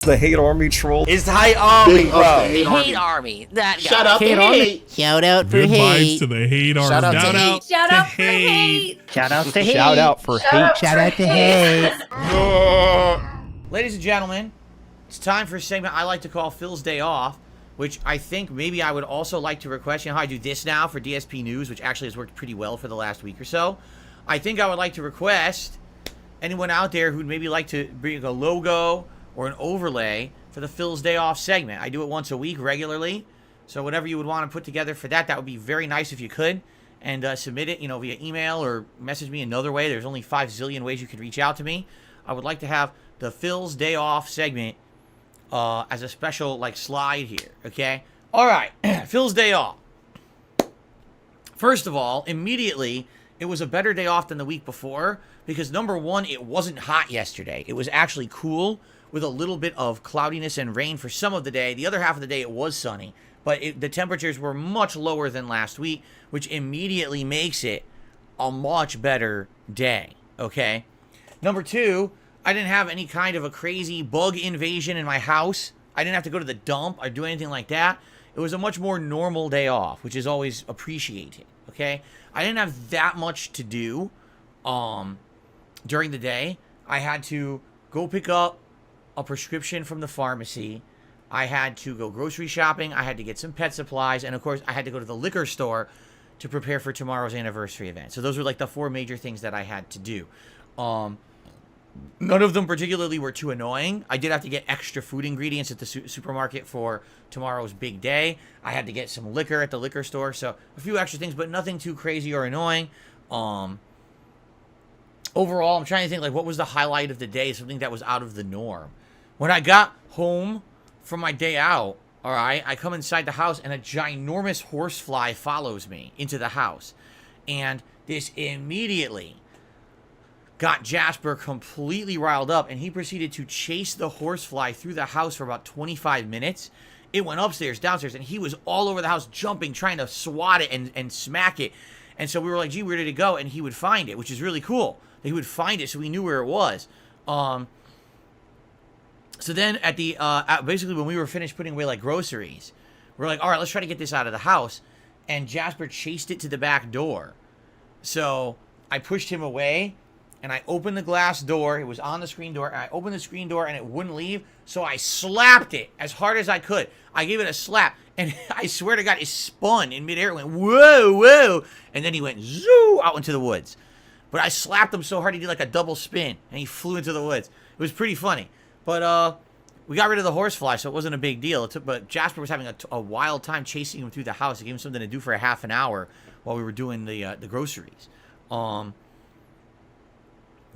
The hate army troll. It's the hate army, Big bro. up the The hate army. That guy. Shout out to Hate army. hate. Shout out for Good hate. vibes to the hate army. Shout out to hate. Shout out for hate. Shout out to hate. Shout out for hate. Shout out to hate. Ladies and gentlemen, it's time for a segment I like to call Phil's Day Off, which I think maybe I would also like to request. You know how I do this now for DSP News, which actually has worked pretty well for the last week or so? I think I would like to request anyone out there who'd maybe like to bring a logo or an overlay for the Phil's Day Off segment. I do it once a week regularly, so whatever you would want to put together for that, that would be very nice if you could. And submit it, via email or message me another way. There's only 5 zillion ways you could reach out to me. I would like to have the Phil's Day Off segment as a special, slide here, okay? All right, Phil's Day Off. First of all, immediately, it was a better day off than the week before because, number one, it wasn't hot yesterday. It was actually cool with a little bit of cloudiness and rain for some of the day. The other half of the day, it was sunny. But the temperatures were much lower than last week, which immediately makes it a much better day, okay? Number two, I didn't have any kind of a crazy bug invasion in my house. I didn't have to go to the dump or do anything like that. It was a much more normal day off, which is always appreciated, okay? I didn't have that much to do during the day. I had to go pick up a prescription from the pharmacy. I had to go grocery shopping. I had to get some pet supplies. And, of course, I had to go to the liquor store to prepare for tomorrow's anniversary event. So those were, the 4 major things that I had to do. None of them particularly were too annoying. I did have to get extra food ingredients at the supermarket for tomorrow's big day. I had to get some liquor at the liquor store. So a few extra things, but nothing too crazy or annoying. Overall, I'm trying to think, what was the highlight of the day? Something that was out of the norm. When I got home from my day out, all right, I come inside the house and a ginormous horsefly follows me into the house. And this immediately got Jasper completely riled up, and he proceeded to chase the horsefly through the house for about 25 minutes. It went upstairs, downstairs, and he was all over the house jumping, trying to swat it and smack it. And so we were like, gee, where did it go? And he would find it, which is really cool. He would find it so we knew where it was. So then at the, basically when we were finished putting away groceries, we're like, all right, let's try to get this out of the house. And Jasper chased it to the back door. So I pushed him away and I opened the glass door. It was on the screen door. And I opened the screen door and it wouldn't leave. So I slapped it as hard as I could. I gave it a slap. And I swear to God, it spun in midair. It went, whoa, whoa. And then he went, zoo, out into the woods. But I slapped him so hard he did a double spin. And he flew into the woods. It was pretty funny. But we got rid of the horsefly, so it wasn't a big deal. But Jasper was having a wild time chasing him through the house. It gave him something to do for a half an hour while we were doing the groceries.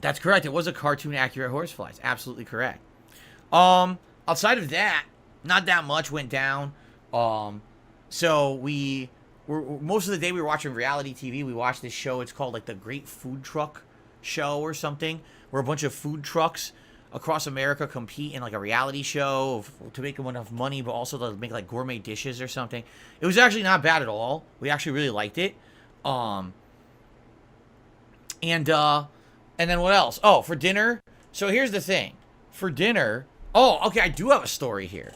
That's correct. It was a cartoon-accurate horsefly. It's absolutely correct. Outside of that, not that much went down. So most of the day we were watching reality TV. We watched this show. It's called the Great Food Truck Show or something, where a bunch of food trucks across America compete in a reality show to make them enough money, but also to make gourmet dishes or something. It was actually not bad at all. We actually really liked it. And then what else? Oh, for dinner. So here's the thing. For dinner. Oh, okay. I do have a story here.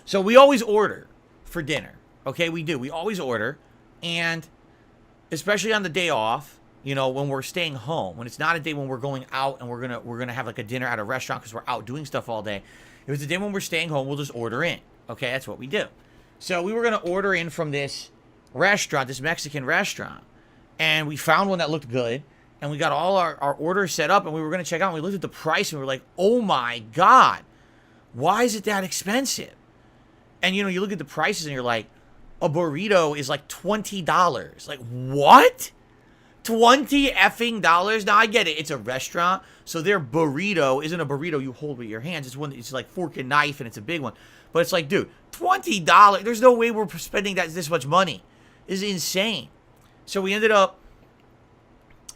So we always order for dinner. Okay, we do. We always order, and especially on the day off. When we're staying home, when it's not a day when we're going out and we're gonna have a dinner at a restaurant because we're out doing stuff all day. If it's a day when we're staying home, we'll just order in. Okay, that's what we do. So we were gonna order in from this restaurant, this Mexican restaurant, and we found one that looked good, and we got all our orders set up, and we were gonna check out. And we looked at the price, and we were like, "Oh my God, why is it that expensive?" And you look at the prices, and you're like, a burrito is $20. What? 20 effing dollars? Now I get it. It's a restaurant, so their burrito isn't a burrito you hold with your hands. It's one. It's fork and knife, and it's a big one. But it's dude, $20. There's no way we're spending this much money. This is insane. So we ended up,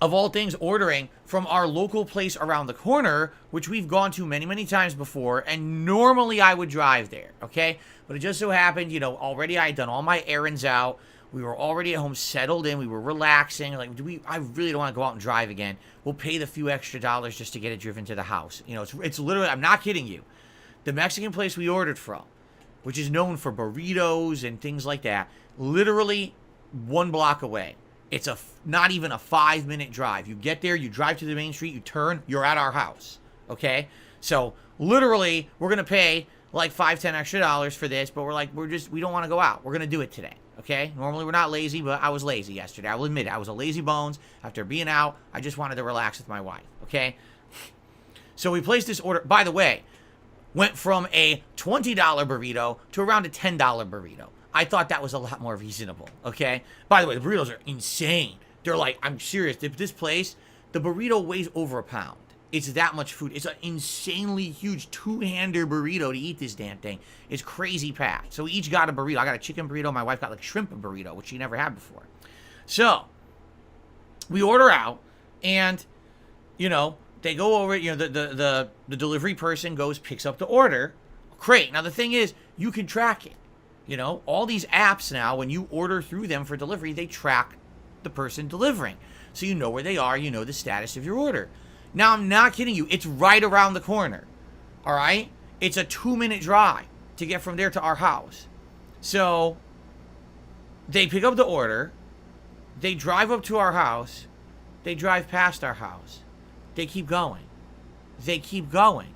of all things, ordering from our local place around the corner, which we've gone to many, many times before. And normally I would drive there, okay? But it just so happened, already I had done all my errands out. We were already at home, settled in. We were relaxing. I really don't want to go out and drive again. We'll pay the few extra dollars just to get it driven to the house. It's literally, I'm not kidding you. The Mexican place we ordered from, which is known for burritos and things like that, literally 1 block away. It's not even a 5-minute drive. You get there, you drive to the main street, you turn, you're at our house. Okay? So literally, we're gonna pay like $5-10 extra for this, but we don't want to go out. We're gonna do it today. Okay? Normally we're not lazy, but I was lazy yesterday. I will admit it. I was a lazy bones. After being out, I just wanted to relax with my wife. Okay? So we placed this order. By the way, went from a $20 burrito to around a $10 burrito. I thought that was a lot more reasonable, okay? By the way, the burritos are insane. They're like, I'm serious. This place, the burrito weighs over a pound. It's that much food. It's an insanely huge 2-hander burrito to eat this damn thing. It's crazy packed. So we each got a burrito. I got a chicken burrito. My wife got like shrimp burrito, which she never had before. So we order out, and, you know, they go over, you know, the delivery person goes, picks up the order. Great. Now, the thing is, you can track it. You know, all these apps now, when you order through them for delivery, they track the person delivering. So you know where they are, you know the status of your order. Now, I'm not kidding you. It's right around the corner. All right? It's a 2-minute drive to get from there to our house. So they pick up the order. They drive up to our house. They drive past our house. They keep going. They keep going.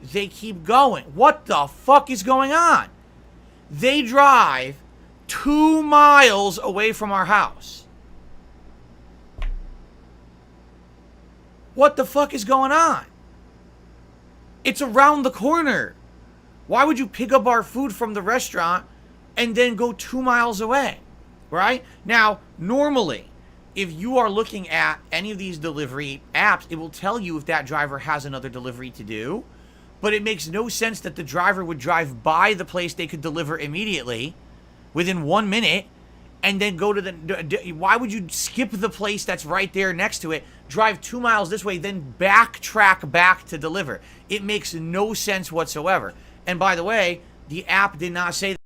They keep going. What the fuck is going on? They drive 2 miles away from our house. What the fuck is going on? It's around the corner. Why would you pick up our food from the restaurant and then go 2 miles away? Right? Now, normally, if you are looking at any of these delivery apps, it will tell you if that driver has another delivery to do. But it makes no sense that the driver would drive by the place they could deliver immediately within 1 minute and then go to the... Why would you skip the place that's right there next to it, drive 2 miles this way, then backtrack back to deliver? It makes no sense whatsoever. And by the way, the app did not say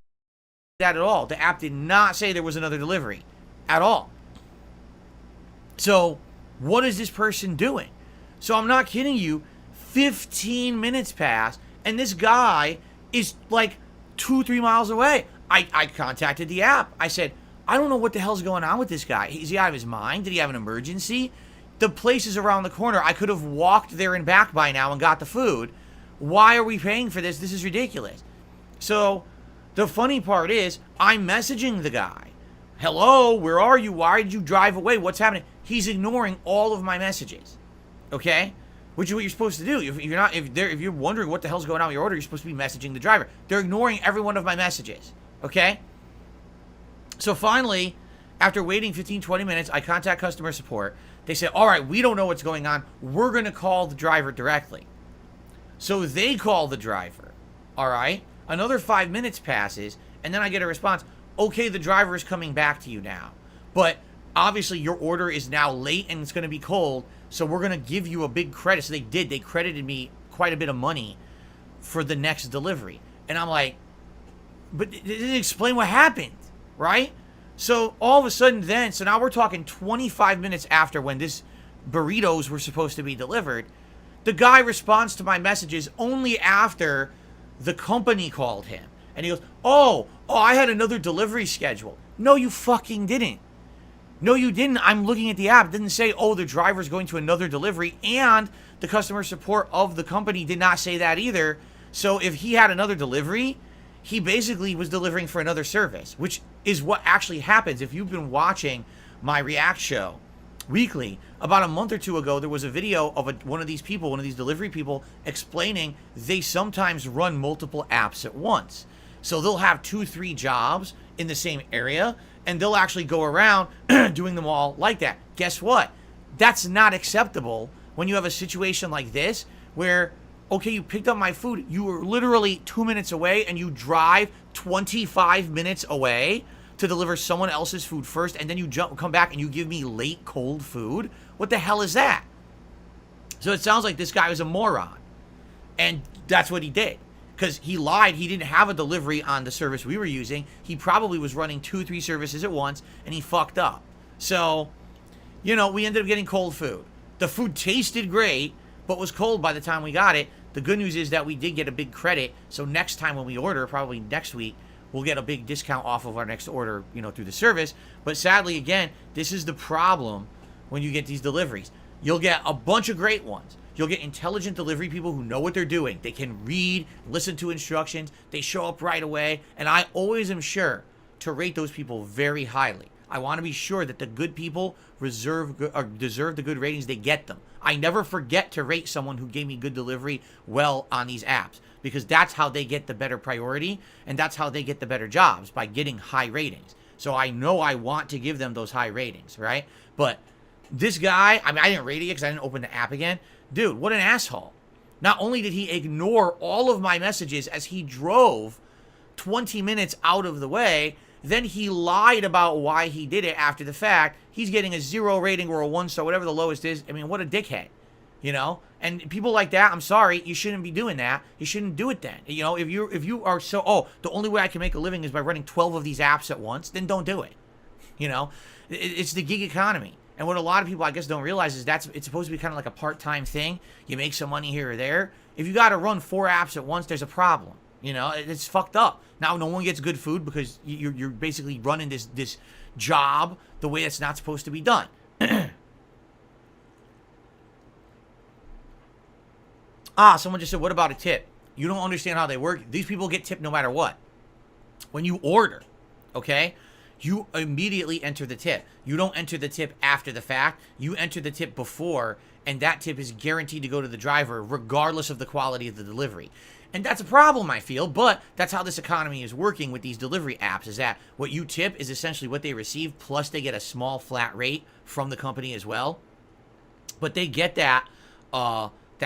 that at all. The app did not say there was another delivery at all. So, what is this person doing? So, I'm not kidding you. 15 minutes pass, and this guy is like 2-3 miles away. I contacted the app. I said, I don't know what the hell's going on with this guy. Is he out of his mind? Did he have an emergency? The place is around the corner. I could have walked there and back by now and got the food. Why are we paying for this? This is ridiculous. So, the funny part is, I'm messaging the guy. Hello, where are you? Why did you drive away? What's happening? He's ignoring all of my messages. Okay? Which is what you're supposed to do. If you're wondering what the hell's going on with your order, you're supposed to be messaging the driver. They're ignoring every one of my messages. Okay? So finally, after waiting 15-20 minutes, I contact customer support. They say, all right, we don't know what's going on. We're going to call the driver directly. So they call the driver. All right? Another 5 minutes passes, and then I get a response. Okay, the driver is coming back to you now. But obviously your order is now late and it's going to be cold. So we're going to give you a big credit. So they did. They credited me quite a bit of money for the next delivery. And I'm like, but it didn't explain what happened, right? So all of a sudden then, so now we're talking 25 minutes after when this burritos were supposed to be delivered. The guy responds to my messages only after the company called him. And he goes, oh, I had another delivery scheduled. No, you fucking didn't. No, you didn't. I'm looking at the app. It didn't say, oh, the driver's going to another delivery. And the customer support of the company did not say that either. So if he had another delivery, he basically was delivering for another service, which is what actually happens. If you've been watching my React show weekly, about a month or two ago, there was a video of one of these people, one of these delivery people, explaining they sometimes run multiple apps at once. So they'll have 2-3 jobs in the same area, and they'll actually go around doing them all like that. Guess what? That's not acceptable when you have a situation like this where, okay, you picked up my food, you were literally 2 minutes away, and you drive 25 minutes away to deliver someone else's food first, and then you come back and you give me late cold food? What the hell is that? So it sounds like this guy was a moron, and that's what he did. Because he lied, he didn't have a delivery on the service we were using. He probably was running 2-3 services at once, and he fucked up. So, you know, we ended up getting cold food. The food tasted great, but was cold by the time we got it. The good news is that we did get a big credit. So next time when we order, probably next week, we'll get a big discount off of our next order, you know, through the service. But sadly, again, this is the problem when you get these deliveries. You'll get a bunch of great ones. You'll get intelligent delivery people who know what they're doing. They can read, listen to instructions. They show up right away. And I always am sure to rate those people very highly. I want to be sure that the good people deserve the good ratings. They get them. I never forget to rate someone who gave me good delivery well on these apps, because that's how they get the better priority, and that's how they get the better jobs, by getting high ratings. So I know I want to give them those high ratings, right? But this guy, I mean, I didn't rate it because I didn't open the app again. Dude, what an asshole. Not only did he ignore all of my messages as he drove 20 minutes out of the way, then he lied about why he did it after the fact. He's getting a 0 rating or a 1-star, whatever the lowest is. I mean, what a dickhead, you know? And people like that, I'm sorry, you shouldn't be doing that. You shouldn't do it then. You know, if you are so, oh, the only way I can make a living is by running 12 of these apps at once, then don't do it. You know, it's the gig economy. And what a lot of people, I guess, don't realize is it's supposed to be kind of like a part-time thing. You make some money here or there. If you got to run 4 apps at once, there's a problem. You know, it's fucked up. Now, no one gets good food because you're basically running this job the way it's not supposed to be done. Someone just said, what about a tip? You don't understand how they work. These people get tipped no matter what. When you order, okay, you immediately enter the tip. You don't enter the tip after the fact. You enter the tip before, and that tip is guaranteed to go to the driver regardless of the quality of the delivery. And that's a problem, I feel, but that's how this economy is working with these delivery apps, is that what you tip is essentially what they receive, plus they get a small flat rate from the company as well. But they get that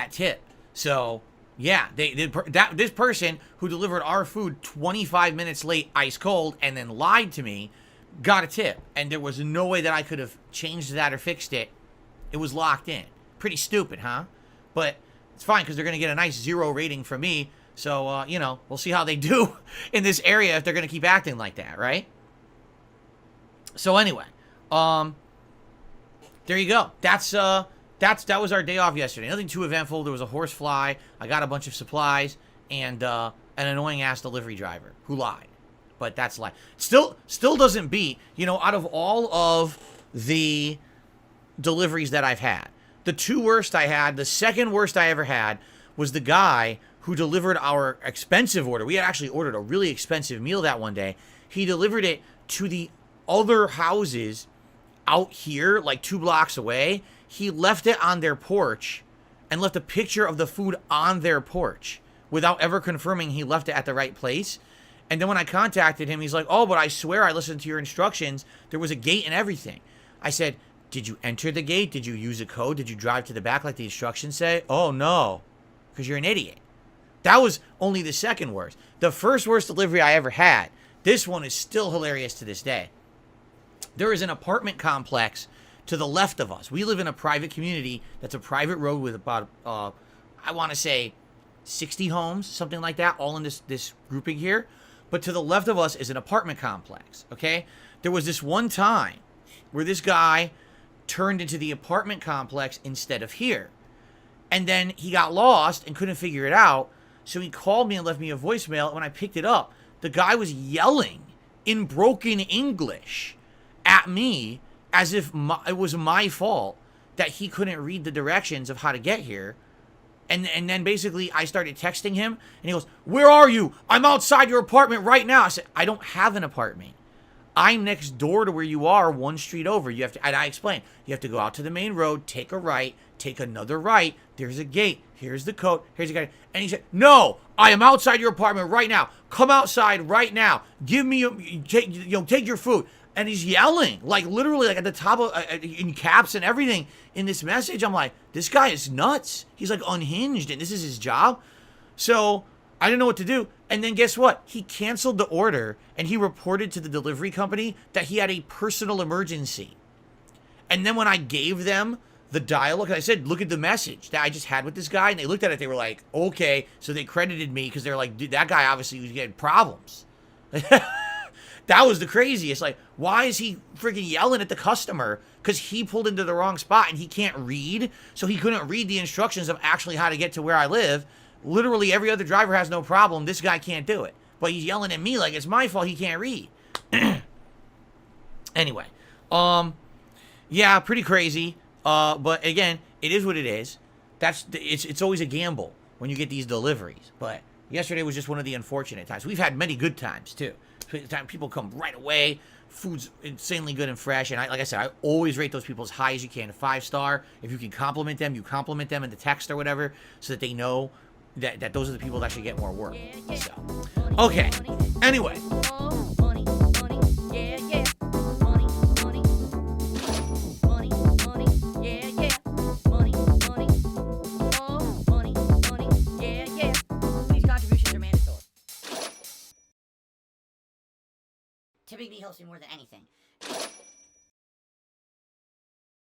tip. So, yeah, this person who delivered our food 25 minutes late, ice cold, and then lied to me, got a tip. And there was no way that I could have changed that or fixed it. It was locked in. Pretty stupid, huh? But it's fine, because they're going to get a nice 0 rating from me. So, you know, we'll see how they do in this area if they're going to keep acting like that, right? So anyway, there you go. That was our day off yesterday. Nothing too eventful. There was a horse fly. I got a bunch of supplies, and an annoying ass delivery driver who lied. But that's life. Still doesn't beat, you know, out of all of the deliveries that I've had, the 2 worst I had, the second worst I ever had was the guy who delivered our expensive order. We had actually ordered a really expensive meal that one day. He delivered it to the other houses out here, like 2 blocks away. He left it on their porch and left a picture of the food on their porch without ever confirming he left it at the right place. And then when I contacted him, he's like, oh, but I swear I listened to your instructions. There was a gate and everything. I said, did you enter the gate? Did you use a code? Did you drive to the back like the instructions say? Oh, no, because you're an idiot. That was only the second worst. The first worst delivery I ever had. This one is still hilarious to this day. There is an apartment complex to the left of us. We live in a private community that's a private road with about, I want to say, 60 homes, something like that, all in this grouping here. But to the left of us is an apartment complex, okay? There was this one time where this guy turned into the apartment complex instead of here. And then he got lost and couldn't figure it out. So he called me and left me a voicemail. And when I picked it up, the guy was yelling in broken English at me as if it was my fault that he couldn't read the directions of how to get here. And then basically I started texting him and he goes, where are you? I'm outside your apartment right now. I said, I don't have an apartment. I'm next door to where you are, 1 street over. You have to, and I explained, you have to go out to the main road, take a right, take another right. There's a gate. Here's the code. Here's the guy. And he said, no, I am outside your apartment right now. Come outside right now. Give me, take your food. And he's yelling, like literally like at the top of, in caps and everything in this message. I'm like, this guy is nuts. He's like unhinged and this is his job. So I didn't know what to do. And then guess what? He canceled the order and he reported to the delivery company that he had a personal emergency. And then when I gave them the dialogue, I said, look at the message that I just had with this guy. And they looked at it. They were like, okay. So they credited me because they're like, dude, that guy obviously was getting problems. That was the craziest. Like, why is he freaking yelling at the customer? Because he pulled into the wrong spot and he can't read. So he couldn't read the instructions of actually how to get to where I live. literally every other driver has no problem. This guy can't do it. But he's yelling at me like it's my fault he can't read. Anyway, yeah, pretty crazy. But again, it is what it is. It's always a gamble when you get these deliveries. But yesterday was just one of the unfortunate times. We've had many good times too. People come right away. Food's insanely good and fresh. And like I said, I always rate those people as high as you can. A 5-star. If you can compliment them, you compliment them in the text or whatever, so that they know that those are the people that should get more work. So, okay. Anyway. Tipping me helps me more than anything.